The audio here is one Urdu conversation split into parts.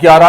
11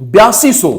8200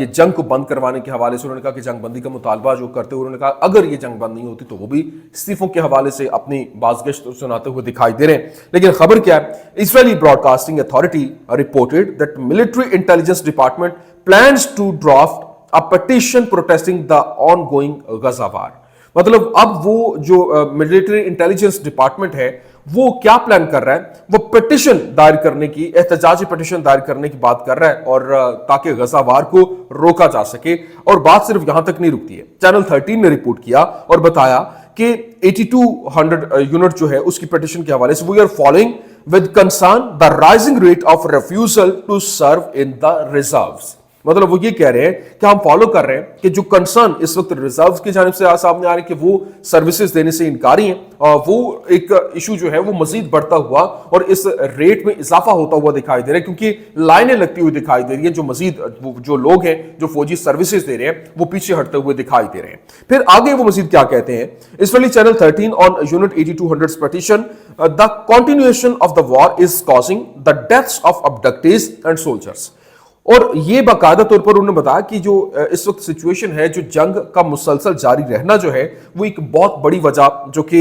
یہ جنگ کو بند کروانے کے حوالے سے انہوں نے کہا کہ جنگ بندی کا مطالبہ جو کرتے ہوئے انہوں نے کہا اگر یہ جنگ بند نہیں ہوتی تو وہ بھی استعفوں کے حوالے سے اپنی بازگشت سناتے ہوئے دکھائی دے رہے ہیں. لیکن خبر کیا ہے؟ Israeli broadcasting authority reported that military intelligence department plans to draft a petition protesting the ongoing Gaza war. مطلب اب وہ جو ملٹری انٹیلیجنس ڈپارٹمنٹ ہے وہ کیا پلان کر رہا ہے؟ وہ پٹیشن دائر کرنے کی، احتجاجی پٹیشن دائر کرنے کی بات کر رہا ہے، اور تاکہ غزہ وار کو روکا جا سکے. اور بات صرف یہاں تک نہیں رکتی ہے. چینل 13 نے رپورٹ کیا اور بتایا کہ 8200 یونٹ جو ہے اس کی پٹیشن کے حوالے سے we are following with concern the rising rate of refusal to serve in the reserves. مطلب وہ یہ کہہ رہے ہیں کہ ہم فالو کر رہے ہیں کہ جو کنسرن اس وقت ریزروز کی جانب سے سامنے آ رہے ہیں کہ وہ سروسز دینے سے انکاری ہیں، اور وہ ایک ایشو جو ہے وہ مزید بڑھتا ہوا اور اس ریٹ میں اضافہ ہوتا ہوا دکھائی دے رہا ہے، کیونکہ لائنیں لگتی ہوئی دکھائی دے رہی ہیں. جو مزید جو لوگ ہیں جو فوجی سروسز دے رہے ہیں وہ پیچھے ہٹتے ہوئے دکھائی دے رہے ہیں. پھر آگے وہ مزید کیا کہتے ہیں؟ اسرائیلی channel 13 on Unit 8200's petition, the continuation of the war is causing the deaths of abductees and soldiers. اور یہ باقاعدہ طور پر انہوں نے بتایا کہ جو اس وقت سچویشن ہے، جو جنگ کا مسلسل جاری رہنا جو ہے وہ ایک بہت بڑی وجہ جو کہ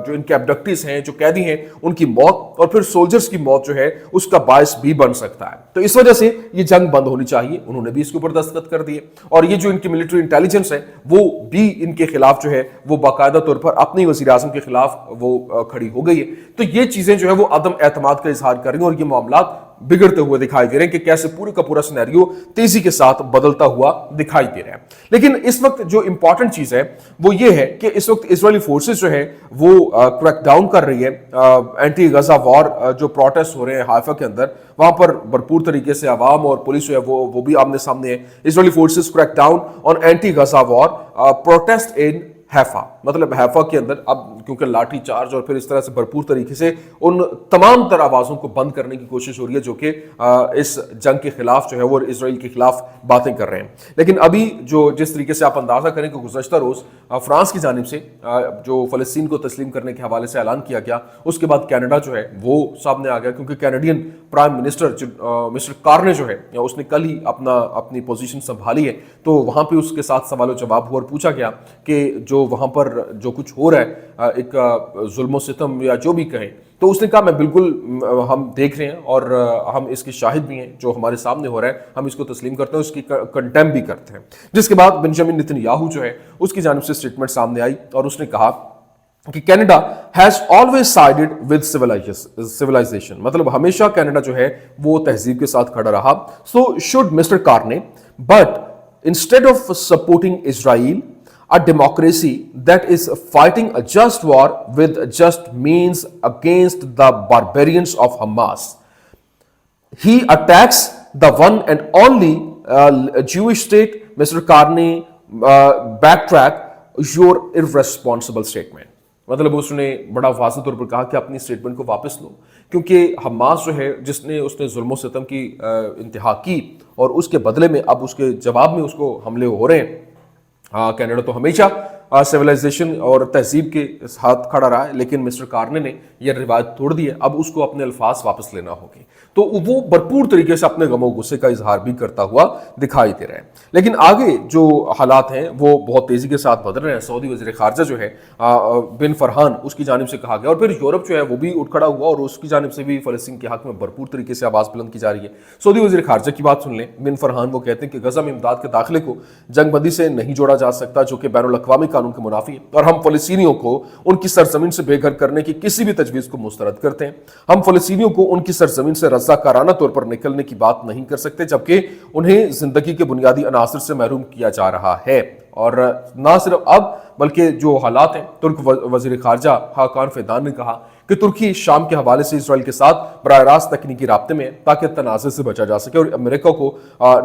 جو ان کے ابڈکٹیز ہیں، جو قیدی ہیں، ان کی موت اور پھر سولجرز کی موت جو ہے اس کا باعث بھی بن سکتا ہے. تو اس وجہ سے یہ جنگ بند ہونی چاہیے. انہوں نے بھی اس کے اوپر دستخط کر دیے، اور یہ جو ان کی ملٹری انٹیلیجنس ہے وہ بھی ان کے خلاف جو ہے وہ باقاعدہ طور پر اپنی وزیر اعظم کے خلاف وہ کھڑی ہو گئی ہے. تو یہ چیزیں جو ہے وہ عدم اعتماد کا اظہار کر رہی ہیں، اور یہ معاملات بگڑتے ہوئے دکھائی دے رہے ہیں کہ کیسے پورے کا پورا سینیریو تیزی کے ساتھ بدلتا ہوا دکھائی دے رہا ہے. لیکن اس وقت جو امپورٹنٹ چیز ہے وہ یہ ہے کہ اس وقت اسرائیلی فورسز جو ہے وہ کریک ڈاؤن کر رہی ہے. اینٹی غزہ وار جو پروٹیسٹ ہو رہے ہیں حائفہ کے اندر، وہاں پر بھرپور طریقے سے عوام اور پولیس جو ہے وہ بھی آمنے سامنے ہے. Israeli forces crack down on anti Gaza war protest in Haifa. مطلب حیفا کے اندر اب کیونکہ لاٹھی چارج اور پھر اس طرح سے بھرپور طریقے سے ان تمام تر آوازوں کو بند کرنے کی کوشش ہو رہی ہے جو کہ اس جنگ کے خلاف جو ہے وہ اسرائیل کے خلاف باتیں کر رہے ہیں. لیکن ابھی جو جس طریقے سے آپ اندازہ کریں کہ گزشتہ روز فرانس کی جانب سے جو فلسطین کو تسلیم کرنے کے حوالے سے اعلان کیا گیا، اس کے بعد کینیڈا جو ہے وہ سامنے آ گیا، کیونکہ کینیڈین پرائم منسٹر مسٹر کارنے جو ہے اس نے کل ہی اپنی پوزیشن سنبھالی ہے. تو وہاں پہ اس کے ساتھ سوال و جواب ہوا اور پوچھا گیا کہ جو وہاں پر جو کچھ ہو رہا ہے ایک ظلم و ستم یا جو بھی کہیں، تو اس نے کہا میں بالکل ہم دیکھ رہے ہیں اور ہم اس کے شاہد بھی ہیں، جو ہمارے سامنے ہو رہا ہے ہم اس کو تسلیم کرتے ہیں، اس کی کنڈیم بھی کرتے ہیں. جس کے بعد بنجامن نتنیاہو جو ہے اس کی جانب سے اسٹیٹمنٹ سامنے آئی اور اس نے کہا کہ Canada has always sided with civilization. مطلب ہمیشہ کینیڈا جو ہے وہ تہذیب کے ساتھ کھڑا رہا. So should Mister Carney but instead of supporting Israel a democracy that is fighting a just war with just means against the barbarians of Hamas. He attacks the one and only Jewish state. Mr. Carney backtrack your irresponsible statement. مطلب اس نے بڑا واضح طور پر کہا کہ اپنی اسٹیٹمنٹ کو واپس لو، کیونکہ حماس جو ہے اس نے ظلم و ستم کی انتہا کی اور اس کے بدلے میں اب اس کے جواب میں اس کو حملے ہو رہے ہیں. کینیڈا تو ہمیشہ سیولائزیشن اور تہذیب کے ساتھ کھڑا رہا ہے، لیکن مسٹر کارنے نے یہ روایت توڑ دی ہے. اب اس کو اپنے الفاظ واپس لینا ہوگی. تو وہ بھرپور طریقے سے اپنے غم و غصے کا اظہار بھی کرتا ہوا دکھائی دے رہا ہے. لیکن آگے جو حالات ہیں وہ بہت تیزی کے ساتھ بدل رہے ہیں. سعودی وزیر خارجہ جو ہے بن فرحان، اس کی جانب سے کہا گیا، اور پھر یورپ جو ہے وہ بھی اٹھ کھڑا ہوا اور اس کی جانب سے بھی فلسطین کے حق میں بھرپور طریقے سے آواز بلند کی جا رہی ہے. سعودی وزیر خارجہ کی بات سن لیں. بن فرحان وہ کہتے ہیں کہ غزہ میں امداد کے داخلے کو جنگ بندی سے نہیں جوڑا جا سکتا، جو کہ بین الاقوامی قانون کے منافی ہے، اور ہم فلسطینیوں کو ان کی سرزمین سے بے گھر کرنے کی کسی بھی تجویز کو مسترد کرتے ہیں. ہم فلسطینیوں کو ان کی سرزمین سے رضاکارانہ طور پر نکلنے کی بات نہیں کر سکتے، جبکہ انہیں زندگی کے بنیادی عناصر سے محروم کیا جا رہا ہے. اور نہ صرف اب بلکہ جو حالات ہیں، ترک وزیر خارجہ حاکان فیدان نے کہا کہ ترکی شام کے حوالے سے اسرائیل کے ساتھ براہ راست تکنیکی رابطے میں تاکہ تنازع سے بچا جا سکے، اور امریکہ کو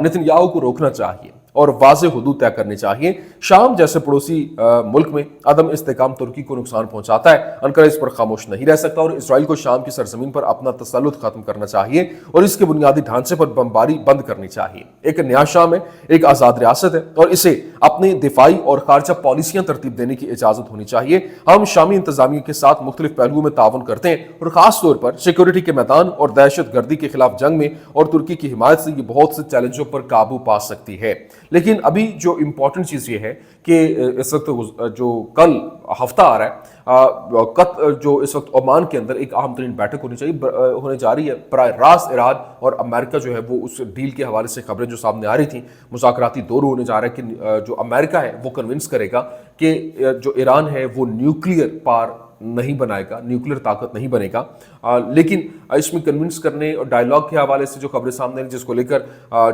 نتنیاہو کو روکنا چاہیے اور واضح حدود طے کرنی چاہیے. شام جیسے پڑوسی ملک میں عدم استحکام ترکی کو نقصان پہنچاتا ہے. انقرہ اس پر خاموش نہیں رہ سکتا اور اسرائیل کو شام کی سرزمین پر اپنا تسلط ختم کرنا چاہیے اور اس کے بنیادی ڈھانچے پر بمباری بند کرنی چاہیے. ایک نیا شام ہے، ایک آزاد ریاست ہے، اور اسے اپنے دفاعی اور خارجہ پالیسیاں ترتیب دینے کی اجازت ہونی چاہیے۔ ہم شامی انتظامیہ کے ساتھ مختلف پہلوؤں میں تعاون کرتے ہیں اور خاص طور پر سیکورٹی کے میدان اور دہشت گردی کے خلاف جنگ میں، اور ترکی کی حمایت سے یہ بہت سے چیلنجوں پر قابو پا سکتی ہے۔ لیکن ابھی جو امپورٹنٹ چیز یہ ہے کہ اس وقت جو کل ہفتہ آ رہا ہے، جو اس وقت عمان کے اندر ایک اہم ترین بیٹھک ہونے جا رہی ہے براہ راست ایران اور امریکہ جو ہے وہ اس ڈیل کے حوالے سے خبریں جو سامنے آ رہی تھیں، مذاکراتی دور ہونے جا رہا ہے کہ جو امریکہ ہے وہ کنونس کرے گا کہ جو ایران ہے وہ نیوکلیئر پار نہیں بنائے گا، نیوکلیئر طاقت نہیں بنے گا۔ لیکن اس میں کنونس کرنے اور ڈائیلاگ کے حوالے سے جو خبریں سامنے آئی، جس کو لے کر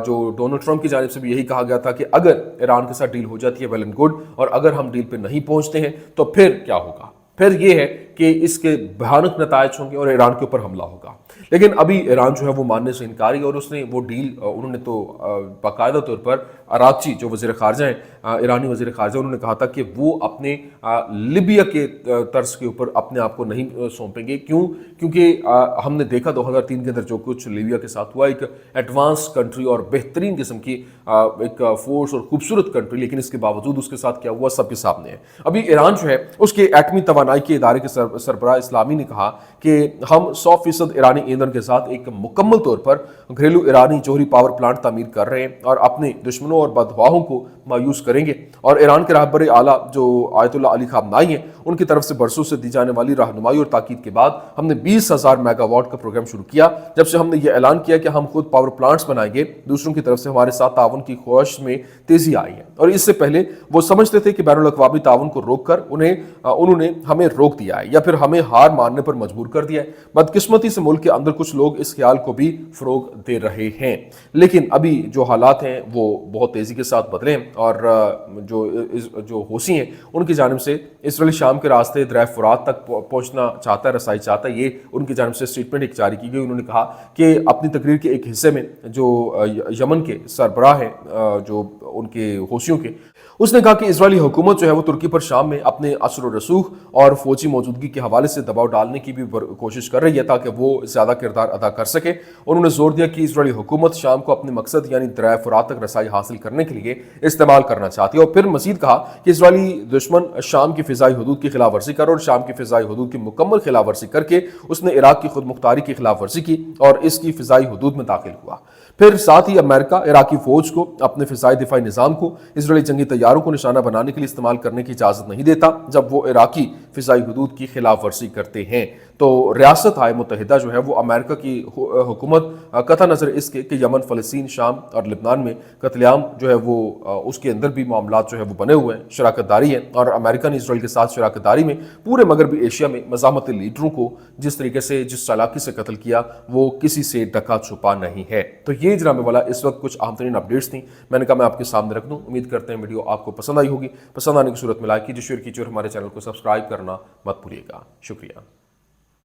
جو ڈونلڈ ٹرمپ کی جانب سے بھی یہی کہا گیا تھا کہ اگر ایران کے ساتھ ڈیل ہو جاتی ہے ویل اینڈ گڈ، اور اگر ہم ڈیل پہ نہیں پہنچتے ہیں تو پھر کیا ہوگا؟ پھر یہ ہے کہ اس کے بھیانک نتائج ہوں گے اور ایران کے اوپر حملہ ہوگا۔ لیکن ابھی ایران جو ہے وہ ماننے سے انکاری، اور اس نے وہ ڈیل انہوں نے تو باقاعدہ طور پر اراغچی جو وزیر خارجہ ہیں، ایرانی وزیر خارجہ، انہوں نے کہا تھا کہ وہ اپنے لیبیا کے طرز کے اوپر اپنے آپ کو نہیں سونپیں گے۔ کیوں؟ کیونکہ ہم نے دیکھا 2003 کے اندر جو کچھ لیبیا کے ساتھ ہوا، ایک ایڈوانس کنٹری اور بہترین قسم کی ایک فورس اور خوبصورت کنٹری، لیکن اس کے باوجود اس کے ساتھ کیا ہوا سب کے سامنے ہے۔ ابھی ایران جو ہے اس کے ایٹمی توانائی کے ادارے کے سربراہ اسلامی نے کہا کہ ہم 100% ایرانی ایندھن کے ساتھ ایک مکمل طور پر گھریلو ایرانی جوہری پاور پلانٹ تعمیر کر رہے ہیں اور اپنے دشمنوں اور بدخواہوں کو مایوس کریں گے۔ اور ایران کے رہبر اعلیٰ جو آیت اللہ علی خامنائی ہیں، ان کی طرف سے برسوں سے دی جانے والی رہنمائی اور تاکید کے بعد ہم نے 20,000 میگا واٹ کا پروگرام شروع کیا۔ جب سے ہم نے یہ اعلان کیا کہ ہم خود پاور پلانٹس بنائیں گے، دوسروں کی طرف سے ہمارے ساتھ تعاون کی خواہش میں تیزی آئی ہے، اور اس سے پہلے وہ سمجھتے تھے کہ بین الاقوامی تعاون کو روک کر انہوں نے ہمیں روک دیا ہے یا پھر ہمیں ہار ماننے پر مجبور کر دیا ہے۔ بدقسمتی سے ملک کے اندر کچھ لوگ اس خیال کو بھی فروغ دے رہے ہیں، لیکن ابھی جو حالات ہیں وہ بہت تیزی کے ساتھ بدلے ہیں، اور جو حوثی ہیں ان کی جانب سے اسرائیل شام کے راستے دریائے فرات تک پہنچنا چاہتا ہے، رسائی چاہتا ہے۔ یہ ان کی جانب سے اسٹیٹمنٹ ایک جاری کی گئی۔ انہوں نے کہا کہ اپنی تقریر کے ایک حصے میں جو یمن کے سربراہ ہیں جو ان کے حوثیوں کے، اس نے کہا کہ اسرائیلی حکومت جو ہے وہ ترکی پر شام میں اپنے اثر و رسوخ اور فوجی موجودگی کے حوالے سے دباؤ ڈالنے کی بھی کوشش کر رہی ہے تاکہ وہ زیادہ کردار ادا کر سکے۔ انہوں نے زور دیا کہ اسرائیلی حکومت شام کو اپنے مقصد یعنی دریائے فرات تک رسائی حاصل کرنے کے لیے استعمال کرنا چاہتی ہے، اور پھر مزید کہا کہ اسرائیلی دشمن شام کی فضائی حدود کی خلاف ورزی کر اور شام کی فضائی حدود کی مکمل خلاف ورزی کر کے اس نے عراق کی خود مختاری کی خلاف ورزی کی اور اس کی فضائی حدود میں داخل ہوا۔ پھر ساتھ ہی امریکہ عراقی فوج کو اپنے فضائی دفاعی نظام کو اسرائیلی جنگی طیاروں کو نشانہ بنانے کے لیے استعمال کرنے کی اجازت نہیں دیتا جب وہ عراقی فضائی حدود کی خلاف ورزی کرتے ہیں۔ تو ریاست ہائے متحدہ جو ہے وہ امریکہ کی حکومت قطع نظر اس کے کہ یمن، فلسطین، شام اور لبنان میں قتل عام جو ہے وہ اس کے اندر بھی معاملات جو ہے وہ بنے ہوئے ہیں، شراکت داری ہے، اور امریکہ نے اسرائیل کے ساتھ شراکت داری میں پورے مغربی ایشیا میں مزاحمتی لیڈروں کو جس طریقے سے جس چالاکی سے قتل کیا وہ کسی سے ڈکا چھپا نہیں ہے۔ تو یہ جناب والا اس وقت کچھ اہم ترین اپڈیٹس تھیں، میں نے کہا میں آپ کے سامنے رکھ دوں۔ امید کرتے ہیں ویڈیو آپ کو پسند آئی ہوگی۔ پسند آنے کی صورت میں لائک کیجیے، شیئر کیجیے اور ہمارے چینل کو سبسکرائب کرنا مت بھولیے گا۔ شکریہ۔